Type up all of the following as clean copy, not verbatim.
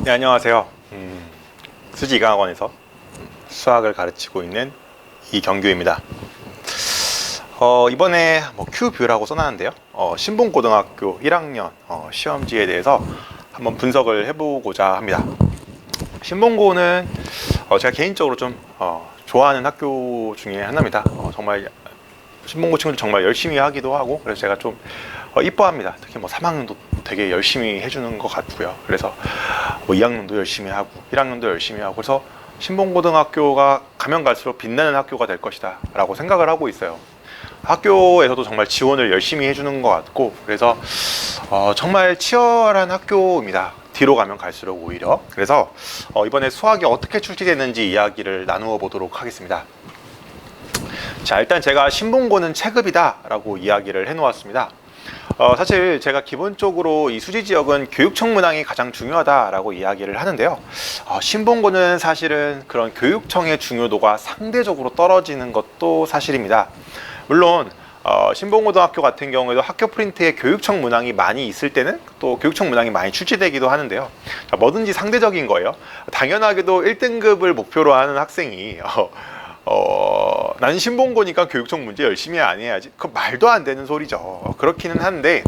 네, 안녕하세요. 수지이강학원에서 수학을 가르치고 있는 이경규입니다. 이번에 큐뷰라고 써놨는데요. 신봉고등학교 1학년 시험지에 대해서 한번 분석을 해보고자 합니다. 신봉고는 제가 개인적으로 좀 좋아하는 학교 중에 하나입니다. 정말 신봉고 친구들 정말 열심히 하기도 하고, 그래서 제가 좀 이뻐합니다. 특히 3학년도 되게 열심히 해주는 것 같고요. 그래서 2학년도 열심히 하고 1학년도 열심히 하고, 그래서 신봉고등학교가 가면 갈수록 빛나는 학교가 될 것이다 라고 생각을 하고 있어요. 학교에서도 정말 지원을 열심히 해주는 것 같고, 그래서 정말 치열한 학교입니다. 뒤로 가면 갈수록 오히려. 그래서 이번에 수학이 어떻게 출제되는지 이야기를 나누어 보도록 하겠습니다. 자, 일단 제가 신봉고는 체급이다 라고 이야기를 해 놓았습니다. 사실 제가 기본적으로 이 수지 지역은 교육청 문항이 가장 중요하다라고 이야기를 하는데요. 신봉고는 사실은 그런 교육청의 중요도가 상대적으로 떨어지는 것도 사실입니다. 물론 신봉고등학교 같은 경우에도 학교 프린트에 교육청 문항이 많이 있을 때는 또 교육청 문항이 많이 출제되기도 하는데요. 뭐든지 상대적인 거예요. 당연하게도 1등급을 목표로 하는 학생이 난 신봉고니까 교육청 문제 열심히 안 해야지, 그 말도 안 되는 소리죠. 그렇기는 한데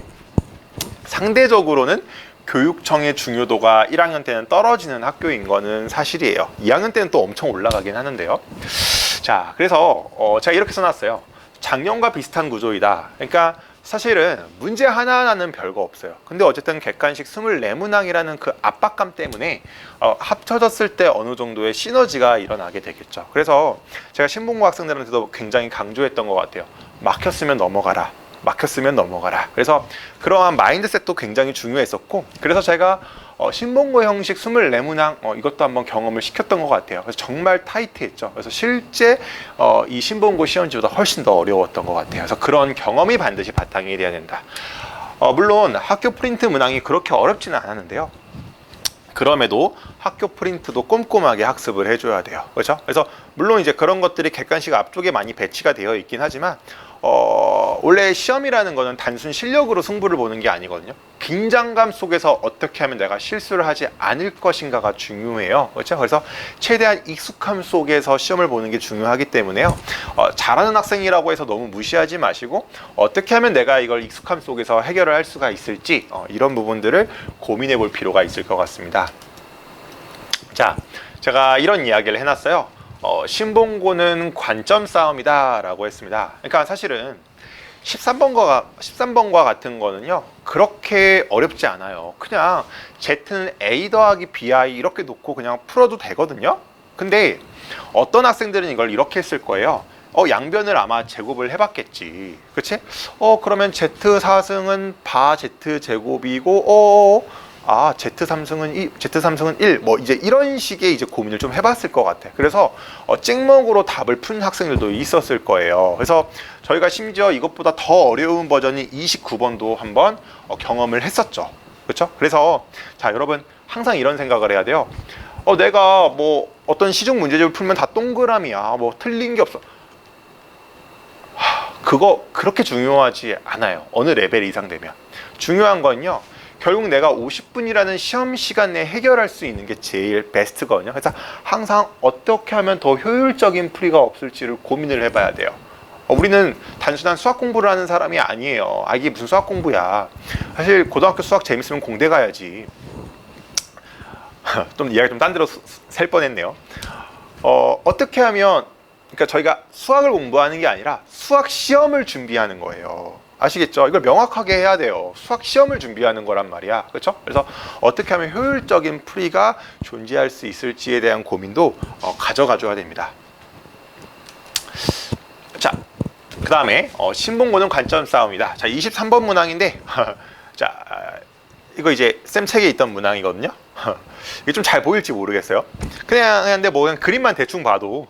상대적으로는 교육청의 중요도가 1학년 때는 떨어지는 학교인 거는 사실이에요. 2학년 때는 또 엄청 올라가긴 하는데요. 자, 그래서 제가 이렇게 써놨어요. 작년과 비슷한 구조이다. 그러니까 사실은 문제 하나하나는 별거 없어요. 근데 어쨌든 객관식 24문항이라는 그 압박감 때문에 합쳐졌을 때 어느 정도의 시너지가 일어나게 되겠죠. 그래서 제가 신봉고 학생들한테도 굉장히 강조했던 것 같아요. 막혔으면 넘어가라. 막혔으면 넘어가라. 그래서 그러한 마인드셋도 굉장히 중요했었고, 그래서 제가 신봉고 형식 24문항 이것도 한번 경험을 시켰던 것 같아요. 그래서 정말 타이트했죠. 그래서 실제 이 신봉고 시험지보다 훨씬 더 어려웠던 것 같아요. 그래서 그런 경험이 반드시 바탕이 돼야 된다. 물론 학교 프린트 문항이 그렇게 어렵지는 않았는데요. 그럼에도 학교 프린트도 꼼꼼하게 학습을 해줘야 돼요. 그렇죠? 그래서 물론 이제 그런 것들이 객관식 앞쪽에 많이 배치가 되어 있긴 하지만 원래 시험이라는 거는 단순 실력으로 승부를 보는 게 아니거든요. 긴장감 속에서 어떻게 하면 내가 실수를 하지 않을 것인가가 중요해요. 그렇죠? 그래서 최대한 익숙함 속에서 시험을 보는 게 중요하기 때문에요. 잘하는 학생이라고 해서 너무 무시하지 마시고, 어떻게 하면 내가 이걸 익숙함 속에서 해결을 할 수가 있을지 이런 부분들을 고민해 볼 필요가 있을 것 같습니다. 자, 제가 이런 이야기를 해놨어요. 신봉고는 관점 싸움이다 라고 했습니다. 그러니까 사실은 13번과 같은 거는요, 그렇게 어렵지 않아요. 그냥 Z는 A 더하기 BI 이렇게 놓고 그냥 풀어도 되거든요. 근데 어떤 학생들은 이걸 이렇게 했을 거예요. 양변을 아마 제곱을 해봤겠지. 그치? 그러면 Z4승은 바 Z제곱이고, Z3승은 1, 이제 이런 식의 이제 고민을 좀 해봤을 것 같아. 그래서 찍먹으로 답을 푼 학생들도 있었을 거예요. 그래서 저희가 심지어 이것보다 더 어려운 버전이 29번도 한번 경험을 했었죠. 그렇죠? 그래서 자, 여러분 항상 이런 생각을 해야 돼요. 내가 어떤 시중 문제집을 풀면 다 동그라미야. 틀린 게 없어. 그거 그렇게 중요하지 않아요. 어느 레벨 이상 되면. 중요한 건요, 결국 내가 50분이라는 시험 시간 내에 해결할 수 있는 게 제일 베스트거든요. 그래서 항상 어떻게 하면 더 효율적인 풀이가 없을지를 고민을 해봐야 돼요. 우리는 단순한 수학 공부를 하는 사람이 아니에요. 이게 무슨 수학 공부야. 사실 고등학교 수학 재밌으면 공대 가야지. 좀 이야기 좀 딴 데로 셀 뻔했네요. 어떻게 하면, 그러니까 저희가 수학을 공부하는 게 아니라 수학 시험을 준비하는 거예요. 아시겠죠? 이걸 명확하게 해야 돼요. 수학 시험을 준비하는 거란 말이야. 그렇죠? 그래서 어떻게 하면 효율적인 풀이가 존재할 수 있을지에 대한 고민도 가져가 줘야 됩니다. 자, 그 다음에 신봉고는 관점 싸움이다. 자, 23번 문항인데 자, 이거 이제 쌤 책에 있던 문항이거든요. 이게 좀 잘 보일지 모르겠어요. 그냥 그림만 대충 봐도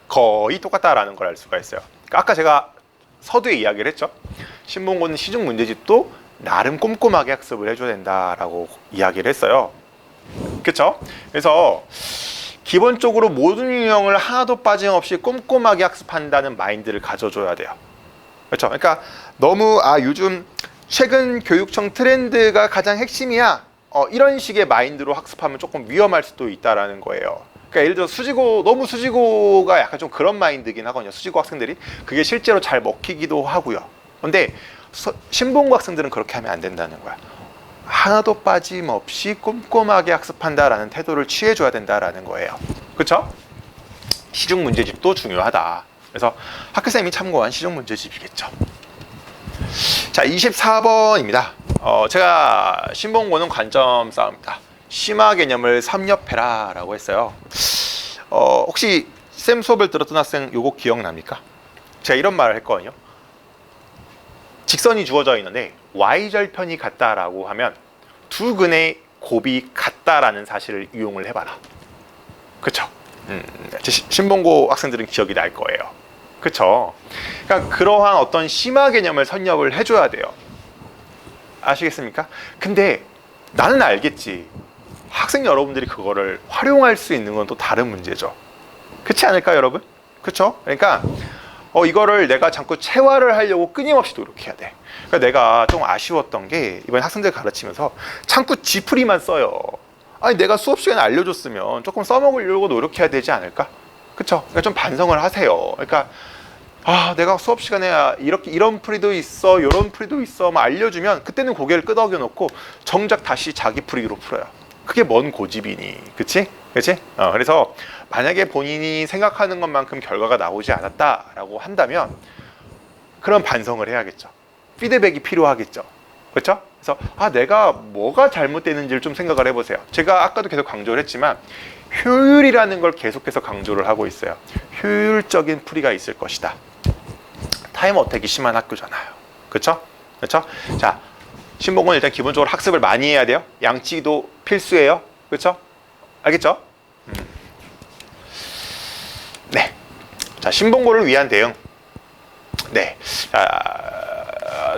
거의 똑같다라는 걸 알 수가 있어요. 그러니까 아까 제가 서두에 이야기를 했죠. 신봉고는 시중 문제집도 나름 꼼꼼하게 학습을 해줘야 된다라고 이야기를 했어요. 그렇죠? 그래서 기본적으로 모든 유형을 하나도 빠짐없이 꼼꼼하게 학습한다는 마인드를 가져줘야 돼요. 그렇죠? 그러니까 너무 요즘 최근 교육청 트렌드가 가장 핵심이야, 이런 식의 마인드로 학습하면 조금 위험할 수도 있다라는 거예요. 그러니까 예를 들어 너무 수지고가 약간 좀 그런 마인드긴 하거든요. 수지고 학생들이 그게 실제로 잘 먹히기도 하고요. 근데 신봉고 학생들은 그렇게 하면 안 된다는 거야. 하나도 빠짐없이 꼼꼼하게 학습한다라는 태도를 취해줘야 된다라는 거예요. 그렇죠? 시중 문제집도 중요하다. 그래서 학교쌤이 참고한 시중 문제집이겠죠. 자, 24번입니다. 제가 신봉고는 관점 싸움이다. 심화 개념을 섭렵해라 라고 했어요. 혹시 쌤 수업을 들었던 학생 요거 기억납니까? 제가 이런 말을 했거든요. 직선이 주어져 있는데 y절편이 같다라고 하면 두 근의 곱이 같다라는 사실을 이용을 해봐라. 그쵸? 신봉고 학생들은 기억이 날 거예요. 그쵸? 그러니까 그러한 어떤 심화 개념을 선nhập 해줘야 돼요. 아시겠습니까? 근데 나는 알겠지. 학생 여러분들이 그거를 활용할 수 있는 건 또 다른 문제죠. 그렇지 않을까요, 여러분? 그쵸? 그러니까 이거를 내가 자꾸 체화를 하려고 끊임없이 노력해야 돼. 그러니까 내가 좀 아쉬웠던 게 이번 학생들 가르치면서 자꾸 지풀이만 써요. 아니 내가 수업 시간에 알려줬으면 조금 써먹으려고 노력해야 되지 않을까? 그쵸? 그러니까 좀 반성을 하세요. 그러니까 내가 수업 시간에 이런 풀이도 있어, 이런 풀이도 있어, 막 알려주면 그때는 고개를 끄덕여 놓고 정작 다시 자기 풀이로 풀어요. 그게 뭔 고집이니, 그치? 그치? 그래서 만약에 본인이 생각하는 것만큼 결과가 나오지 않았다라고 한다면 그런 반성을 해야겠죠. 피드백이 필요하겠죠. 그렇죠? 그래서 내가 뭐가 잘못되는지를 좀 생각을 해보세요. 제가 아까도 계속 강조를 했지만 효율이라는 걸 계속해서 강조를 하고 있어요. 효율적인 풀이가 있을 것이다. 타임 어택이 심한 학교잖아요. 그렇죠? 그렇죠? 자, 신봉은 일단 기본적으로 학습을 많이 해야 돼요. 양치기도 필수예요. 그렇죠? 알겠죠? 네. 자, 신봉고를 위한 대응. 네.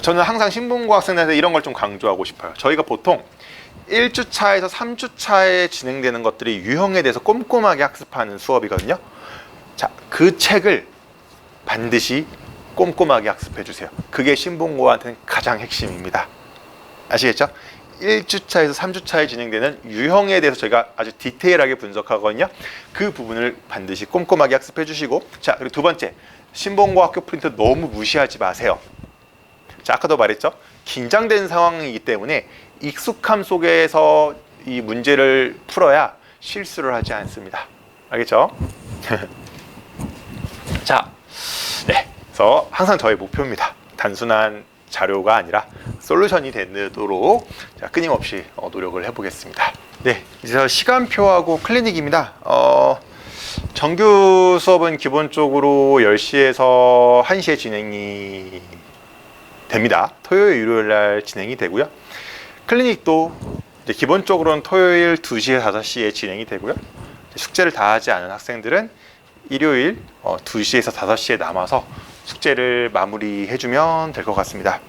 저는 항상 신봉고 학생들한테 이런 걸 좀 강조하고 싶어요. 저희가 보통 1주차에서 3주차에 진행되는 것들이 유형에 대해서 꼼꼼하게 학습하는 수업이거든요. 자, 그 책을 반드시 꼼꼼하게 학습해 주세요. 그게 신봉고한테는 가장 핵심입니다. 아시겠죠? 1주차에서 3주차에 진행되는 유형에 대해서 저희가 아주 디테일하게 분석하거든요. 그 부분을 반드시 꼼꼼하게 학습해 주시고, 자, 그리고 두 번째, 신봉고 학교 프린트 너무 무시하지 마세요. 자, 아까도 말했죠? 긴장된 상황이기 때문에 익숙함 속에서 이 문제를 풀어야 실수를 하지 않습니다. 알겠죠? 자, 네. 그래서 항상 저의 목표입니다. 단순한 자료가 아니라 솔루션이 되도록 끊임없이 노력을 해보겠습니다. 네, 이제 시간표하고 클리닉입니다. 정규 수업은 기본적으로 10시에서 1시에 진행이 됩니다. 토요일, 일요일 날 진행이 되고요. 클리닉도 이제 기본적으로는 토요일 2시에 5시에 진행이 되고요. 숙제를 다 하지 않은 학생들은 일요일 2시에서 5시에 남아서 숙제를 마무리해주면 될 것 같습니다.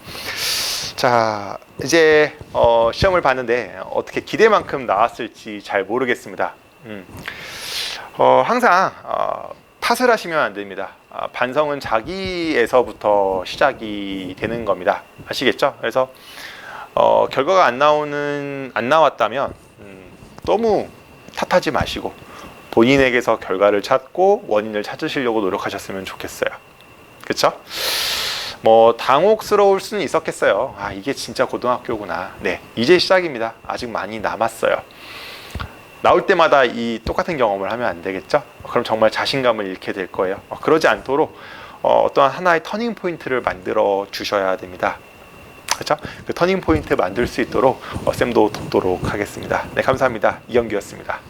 자, 이제 시험을 봤는데 어떻게 기대만큼 나왔을지 잘 모르겠습니다. 항상 탓을 하시면 안 됩니다. 반성은 자기에서부터 시작이 되는 겁니다. 아시겠죠? 그래서 결과가 안 나왔다면 너무 탓하지 마시고 본인에게서 결과를 찾고 원인을 찾으시려고 노력하셨으면 좋겠어요. 그쵸? 뭐 당혹스러울 수는 있었겠어요. 이게 진짜 고등학교구나. 네, 이제 시작입니다. 아직 많이 남았어요. 나올 때마다 이 똑같은 경험을 하면 안 되겠죠? 그럼 정말 자신감을 잃게 될 거예요. 그러지 않도록 어떠한 하나의 터닝 포인트를 만들어 주셔야 됩니다. 그렇죠? 그 터닝 포인트 만들 수 있도록 쌤도 돕도록 하겠습니다. 네, 감사합니다. 이영규였습니다.